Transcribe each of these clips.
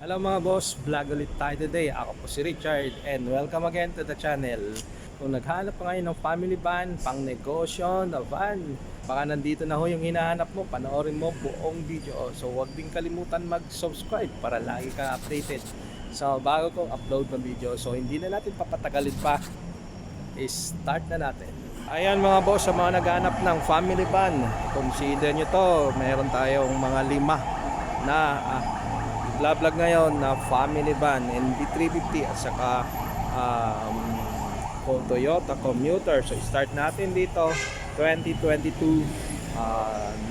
Hello mga boss, vlog ulit tayo today. Ako po si Richard and welcome again to the channel. Kung naghanap pa ngayon ng family van, pang negosyo na van, baka nandito na ho yung hinahanap mo, panoorin mo buong video. So huwag din kalimutan mag-subscribe para lagi ka updated sa bago kong upload ng video. So hindi na natin papatagalin pa, start na natin. Ayan mga boss, sa mga naghanap ng family van, consider nyo to, meron tayong mga 5 na vlog ngayon na family van NV350 at saka Toyota Commuter. So start natin dito 2022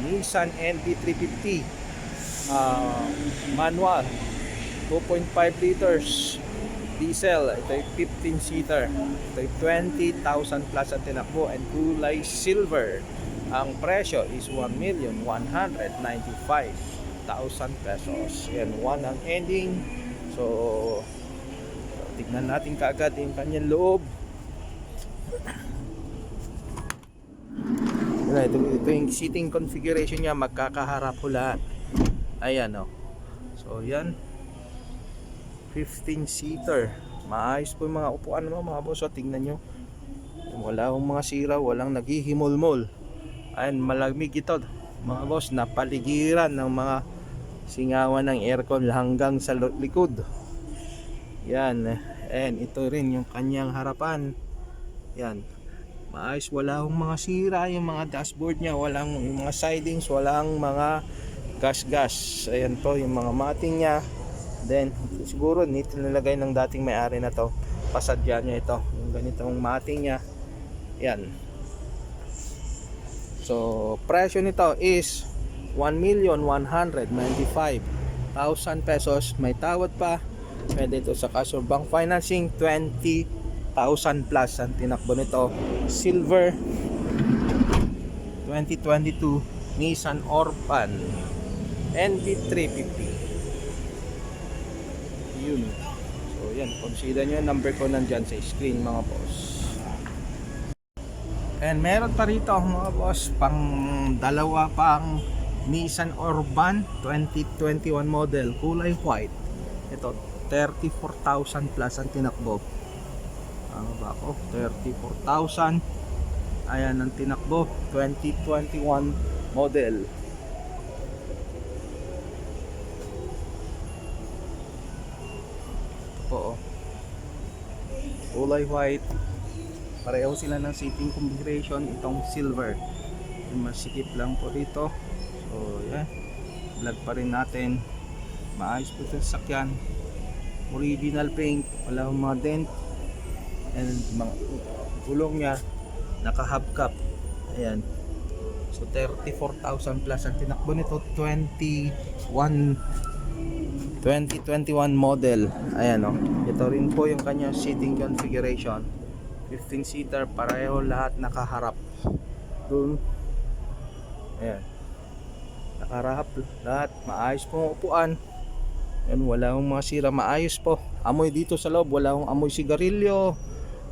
Nissan NV350 manual 2.5 liters diesel. Ito ay 15 seater. Ito ay 20,000 plus ang tinakbo and kulay silver. Ang presyo is 1,195,000 pesos. Yan, 1 ang ending. So tignan natin kaagad yung kanyang loob. Ito yung seating configuration niya, magkakaharap po lahat. Ayan o. So yan, 15 seater. Maayos po yung mga upuan mo mga boss. So tingnan nyo, wala akong mga sira, walang naghihimol-mol. Ayan, malamig ito mga boss, napaligiran ng mga singawan ng aircon hanggang sa likod. Yan, and ito rin yung kanyang harapan. Yan, maayos, wala akong mga sira. Yung mga dashboard nya, walang yung mga sidings, walang mga gas. Ayan po yung mga mating nya. Then siguro nito nilagay ng dating may-ari na to, pasadya nya ito, yung ganitong mating nya. Yan. So presyo nito is 1,195,000 pesos. May tawad pa. Pwede ito sa cash or bank financing. 20,000 plus ang tinakbo nito. Silver 2022 Nissan Orban NV350. Yun. So yan, consider nyo, number ko nandyan sa screen mga boss. And meron pa rito mga boss, pang dalawa pang Nissan Orban 2021 model, kulay white. Ito 34,000 plus ang tinakbo. Ano ba ako? 34,000. Ayan ang tinakbo, 2021 model. Ito po, kulay white. Pareho sila ng seating configuration. Itong silver, yung masikip lang po dito. So yan, vlog pa rin natin. Maayos po ito sa sakyan, original paint, wala akong mga dent, and mga gulong nya naka hubcap. Ayan, so 34,000 plus ang tinakbo nito. 2021 model. Ayan o, ito rin po yung kanya seating configuration, 15 seater, pareho lahat nakaharap dun. Ayan, nakaharap lahat, maayos po upuan. Yan, wala akong mga sira, maayos po. Amoy dito sa loob, wala akong amoy sigarilyo.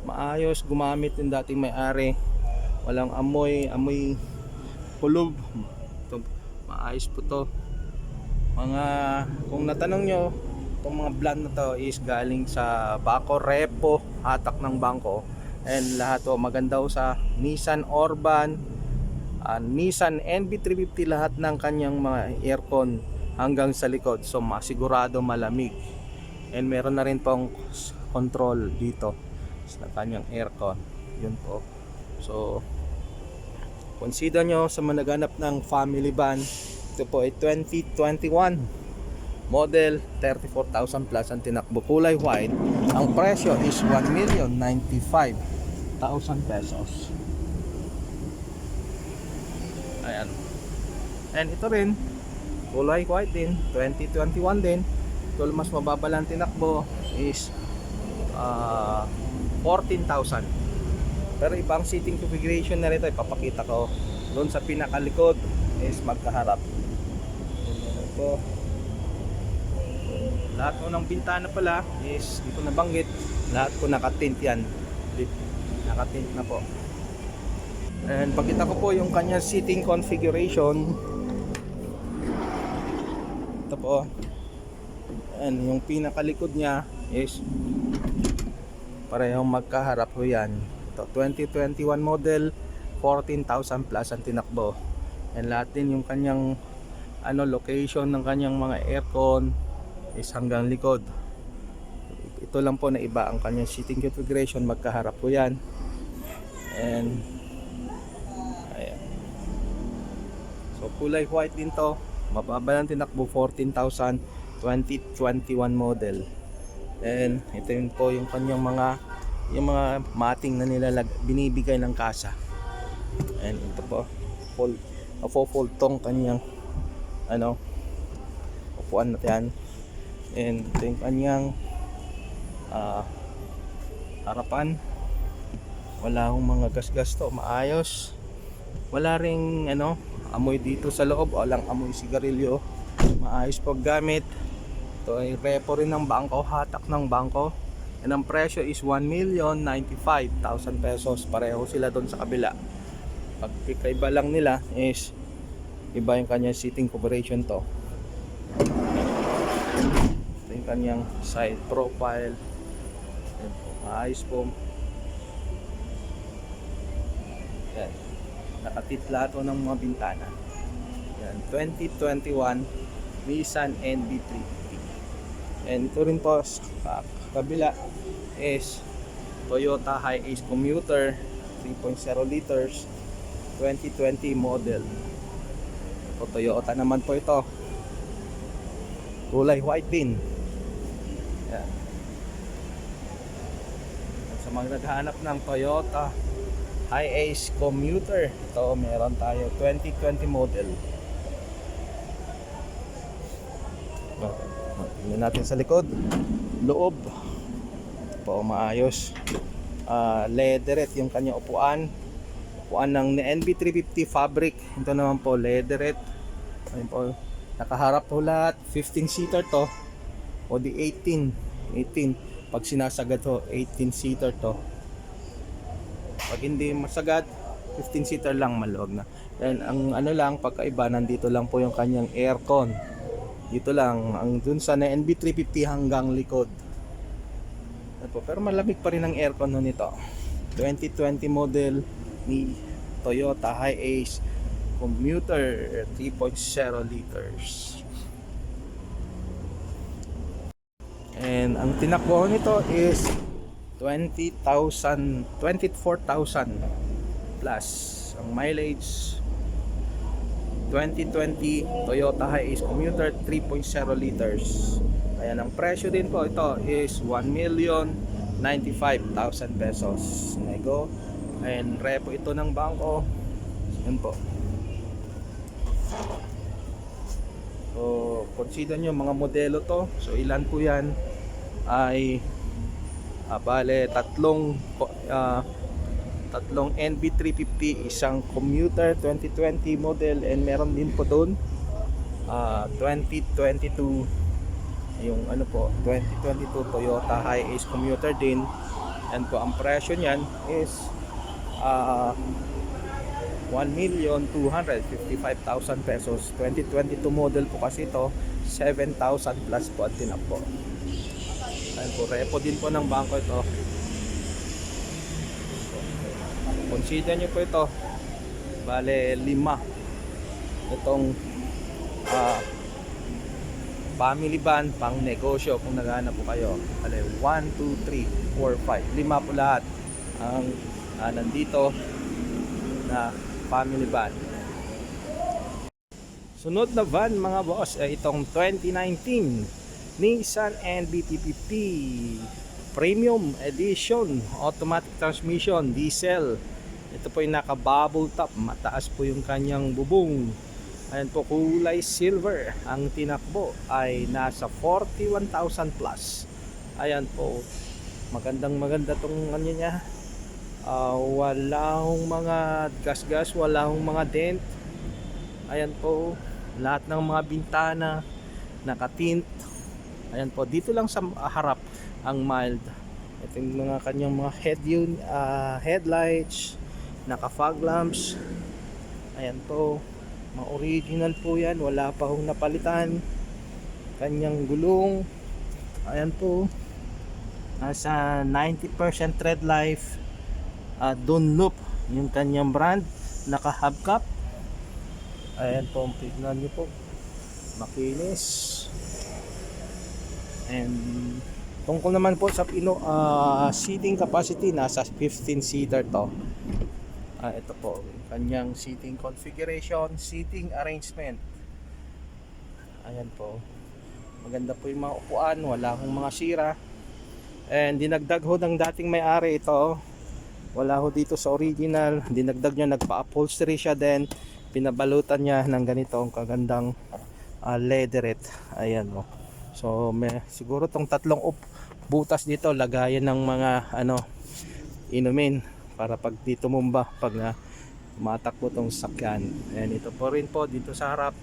Maayos, gumamit yung dating may-ari. Walang amoy kulob. Ito, maayos po to. Mga, kung natanong nyo, itong mga brand na to is galing sa Bako Repo, hatak ng bangko. And lahat to maganda sa Nissan Orban, Nissan NV350, lahat ng kanyang mga aircon hanggang sa likod, so masigurado malamig. And meron na rin pong control dito sa kanyang aircon. Yun po. So consider nyo sa managanap ng family van. Ito po ay 2021 model, 34,000 plus ang tinakbo, kulay white. Ang presyo is 1,095,000 pesos. Ayan. And ito rin, kulay white din, 2021 din. Ito mas mababa lang tinakbo is 14,000. Pero ibang seating configuration na rito, ipapakita ko. Doon sa pinakalikod is magkaharap. Ito, lahat ko ng bintana pala is dito nabanggit, lahat ko nakatint yan. Nakatint na po. And pakita ko po yung kanya seating configuration. Ito po. And yung pinakalikod niya is parehong magkaharap ho yan. Ito 2021 model, 14,000 plus ang tinakbo. And lahat din yung kanyang location ng kanyang mga aircon is hanggang likod. Ito lang po na iba ang kanyang seating configuration, magkaharap po yan. And ayan. So kulay white din to, mababa lang tinakbo, 14,000, 2021 model. And ito yun po yung kanyang mga mating na binibigay ng kasa. And ito po fold tong kanyang upuan natin. And ito yung kanyang harapan. Wala akong mga gasgas to, maayos. Wala ring amoy dito sa loob, walang amoy sigarilyo. Maayos paggamit. Ito ay repo rin ng bangko, hatak ng bangko. And ang presyo is 1,095,000 pesos. Pareho sila doon sa kabila. Pagkaiba lang nila is iba yung kanyang seating configuration to. Ito yung kanyang side profile. Maayos po. Yan. Nakatitla to ng mga bintana. Yan. 2021 Nissan NB350. And ito rin po sa kabila is Toyota Hi-Ace Commuter 3.0 liters 2020 model. O Toyota naman po ito. Kulay white din. Yan. Sa mga naghahanap ng Toyota Hi-Ace Commuter, ito meron tayo 2020 model. Tingnan natin sa likod. Loob po maayos. Leatherette yung kanyang upuan. Upuan ng NB350 fabric. Ito naman po leatherette. Ayun po, nakaharap po lahat. 15-seater to. O di 18. Pag sinasagad to, 18-seater to. Pag hindi masagad, 15-seater lang, maluwag na. And ang pagkaiba, nandito lang po yung kanyang aircon. Dito lang, ang dun sa NB350 hanggang likod. Pero malamig pa rin ang aircon nito. 2020 model ni Toyota Hi-Ace Commuter 3.0 liters. And ang tinakbo nito is 24,000 plus. Ang mileage 2020 Toyota Hi-Ace Commuter 3.0 liters. Ayan, ang presyo din po ito is 1,095,000 pesos. Nego. And repo ito ng bangko. Yan po. So consider nyo mga modelo to. So ilan po yan ay bale tatlong NB350, isang Commuter 2020 model, and meron din po doon 2022 yung 2022 Toyota Hi-Ace Commuter din. And po ang presyo niyan is 1,255,000 pesos. 2022 model po kasi ito, 7,000 plus po ang tinakbo. Ayun po, repo din po ng bangko ito. Consider nyo po ito, bale 5 itong family van pang negosyo kung naghahanap po kayo. Bale 1, 2, 3, 4, 5, 5 po lahat ang nandito na family van. Sunod na van mga boss ay itong 2019 Nissan NB350 Premium Edition, automatic transmission, diesel. Ito po yung naka bubble top, mataas po yung kanyang bubong. Ayan po, kulay silver. Ang tinakbo ay nasa 41,000 plus. Ayan po, maganda tong niya. Wala hong mga gas-gas, wala hong mga dent. Ayan po, lahat ng mga bintana nakatint. Ayan po, dito lang sa harap ang mild. Ito yung mga kanyang mga headlights, naka fog lamps. Ayan po, mga original po yan, wala pa hong napalitan. Kanyang gulong, Ayan po, nasa 90% tread life. Dunlop yung kanyang brand, naka hubcap. Ayan po, tignan nyo po, makinis. And tungkol naman po sa seating capacity, nasa 15 seater to. Ito po kanyang seating configuration, seating arrangement. Ayan po, maganda po yung mga upuan, wala akong mga sira. And dinagdag ho ng dating may-ari ito, wala ho dito sa original, dinagdag niya, nagpa-upholstery siya, then pinabalutan niya ng ganitong kagandang leatherette. Ayan o. So siguro tong tatlong butas dito, lagayan ng mga inumin para pag dito tumumba, pag matakbo tong sakyan. And ito po rin po dito sa harap.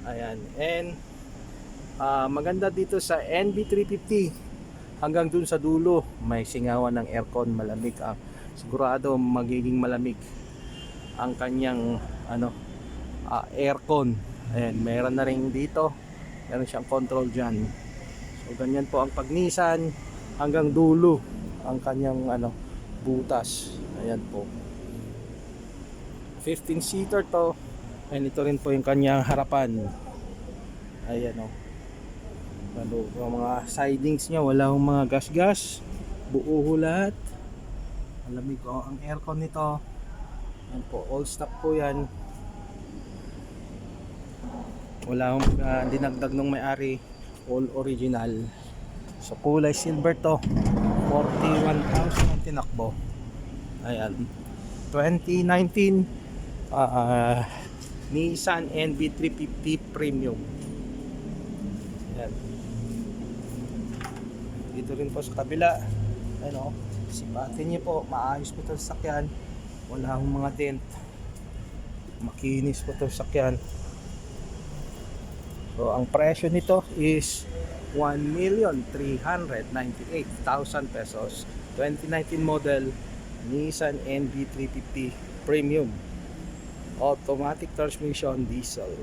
Ayan. And maganda dito sa NB350, hanggang dun sa dulo may singawan ng aircon, malamig. Sigurado magiging malamig ang kanyang aircon. Ayan, meron na rin dito, meron siyang control dyan. So ganyan po ang pag Nissan, hanggang dulo ang kanyang butas. Ayan po, 15 seater to. And ito rin po yung kanyang harapan. Ayan o. Yung mga sidings niya, wala akong mga gas-gas, buo ho lahat. Malamig ko ang aircon nito. Ayan po, all stock po yan. Wala akong dinagdag ng may-ari, all original. So kulay silver to, 41,000 ang tinakbo. Ayan, 2019 Nissan NB350 Premium. Ayan. Dito rin po sa kabila, sipatin niyo po, maayos po itong sakyan, wala akong mga dent, makinis po itong sakyan. So ang presyo nito is 1,398,000 pesos. 2019 model Nissan NB350 Premium, automatic transmission, diesel.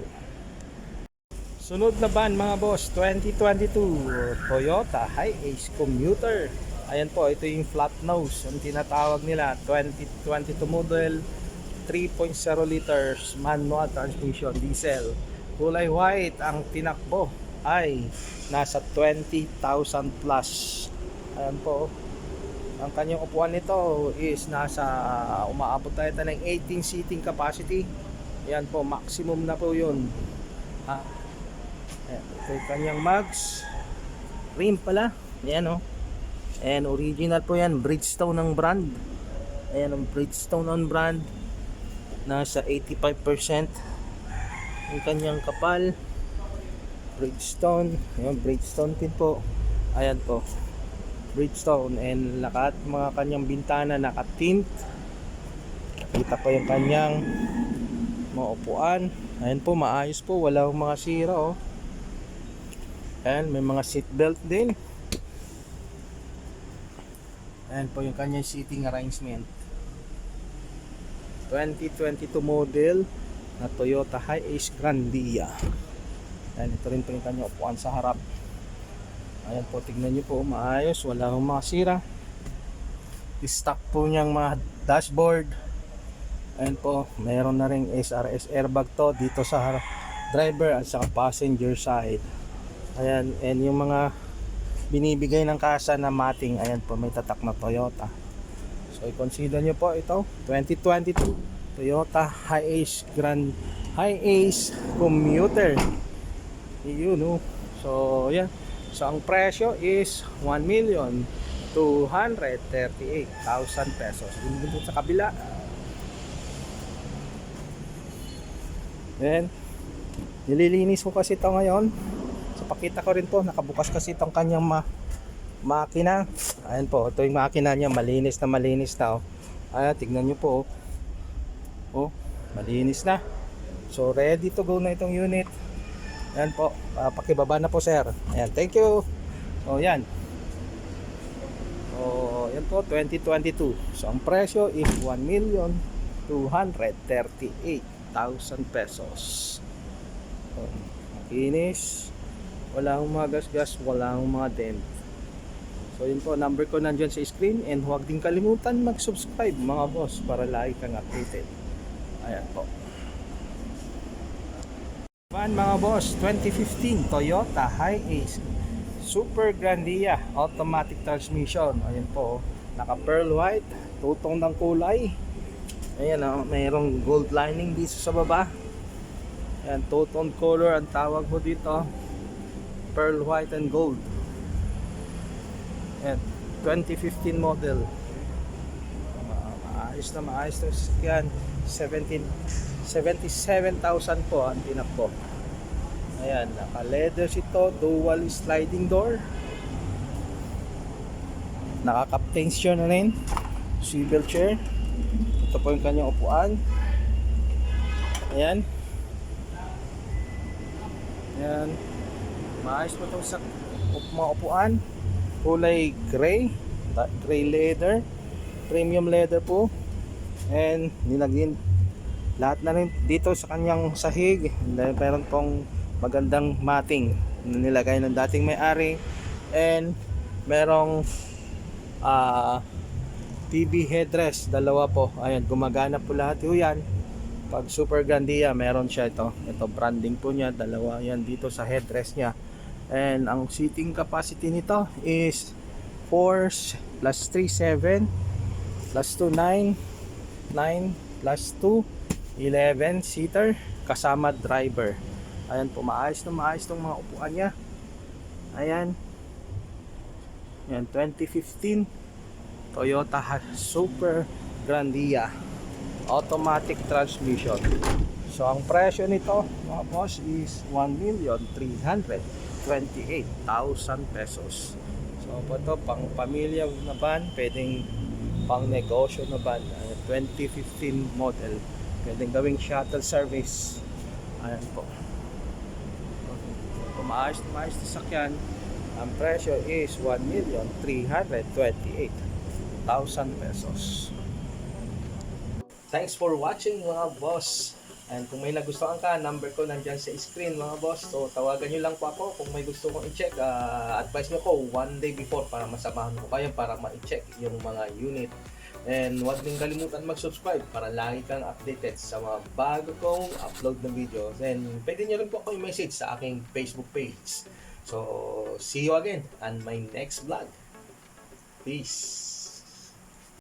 Sunod na van mga boss, 2022 Toyota Hiace Commuter. Ayan po, ito yung flat nose, ang tinatawag nila. 2022 model, 3.0 liters manual transmission, diesel. Kulay white. Ang tinakbo ay nasa 20,000 plus. Ayan po, ang kanyang upuan nito is nasa umaabot tayo ng 18 seating capacity. Ayan po, maximum na po yun. Ayan, ito yung kanyang mags, rim pala. Ayan o. And original po yan, Bridgestone ng brand. Ayan ang Bridgestone ng brand, nasa 85% yung kanyang kapal. Bridgestone. Ayan, Bridgestone din po. Ayan po, Bridgestone. And lahat mga kanyang bintana naka-tint. Kita pa yung kanyang mga upuan. Ayan po, maayos po, wala akong mga sira oh. Ayan, may mga seat belt din. Ayan po yung kanyang seating arrangement. 2022 model na Toyota Hiace Grandia. Ayan, ito rin po yung kanyang upuan sa harap. Ayan po, tignan nyo po, maayos, wala akong mga sira. Stock po niyang mga dashboard. Ayan po, mayroon na ring SRS airbag to dito sa driver at sa passenger side. Ayan, and yung mga binibigay ng kasa na mating, ayan po, may tatak na Toyota. So i-consider nyo po ito, 2022 Toyota Hiace Commuter. Yun oh. So yan. So ang presyo is 1,238,000 pesos. Dito sa kabila. Then nililinis ko kasi ito ngayon. So pakita ko rin po, nakabukas kasi itong kanyang makina. Ayan po, ito yung makina niya, malinis na oh. Ayan, tignan nyo po oh, malinis na. So ready to go na itong unit. Ayan po, pakibaba na po sir. Ayan, thank you. So yan. So yan po, 2022. So ang presyo is 1,238,000 pesos. So, makinis, Wala akong mga gas-gas, wala akong mga dent. So yun po, number ko nandyan sa screen, and huwag din kalimutan mag-subscribe mga boss para lagi kang updated. Ayan po. Mga boss, 2015 Toyota Hi-Ace Super Grandia automatic transmission. Ayan po, naka pearl white, tutong ng kulay. Ayan mayroong gold lining dito sa baba. Ayan, two-tone color ang tawag mo dito, pearl white and gold. Ayan, 2015 model. Maayos na sasakyan. 77,000 po ang tinap ko. Ayan, naka leather ito, dual sliding door, naka captain's chair na rin, swivel chair. Ito po yung kanyang upuan. Ayan, ayan, maayos po itong sa mga upuan. Kulay gray leather, premium leather po. And nilagyan lahat na rin dito sa kanyang sahig. Meron pong magandang matting na nilagay ng dating may-ari. And merong TV headrest, dalawa po. Ayan, gumagana po lahat yan. Pag Super Grandia, meron siya ito branding po niya, dalawa yan dito sa headrest niya. And ang seating capacity nito is 4 plus 3, 7 plus 2, 9 plus 2, 11 seater kasama driver. Ayan po, maayos tong mga upuan niya. Ayan, yan 2015 Toyota Super Grandia automatic transmission. So ang presyo nito mga boss is 1,328,000 pesos. So po ito pang pamilya na van, pwedeng pang negosyo na van. 2015 model, pwedeng gawing shuttle service. Ayan po, maayos na sakyan. Ang presyo is 1,328,000 pesos. Thanks for watching mga boss. And kung may nagustuhan ka, number ko nandyan sa screen mga boss. So tawagan nyo lang po ako kung may gusto kong i-check. Advise nyo ko one day before para masamahan ko kayo para ma-check yung mga unit. And huwag din kalimutan mag-subscribe para lagi kang updated sa mga bago kong upload na videos. And pwede nyo rin po ako i-message sa aking Facebook page. So see you again on my next vlog. Peace!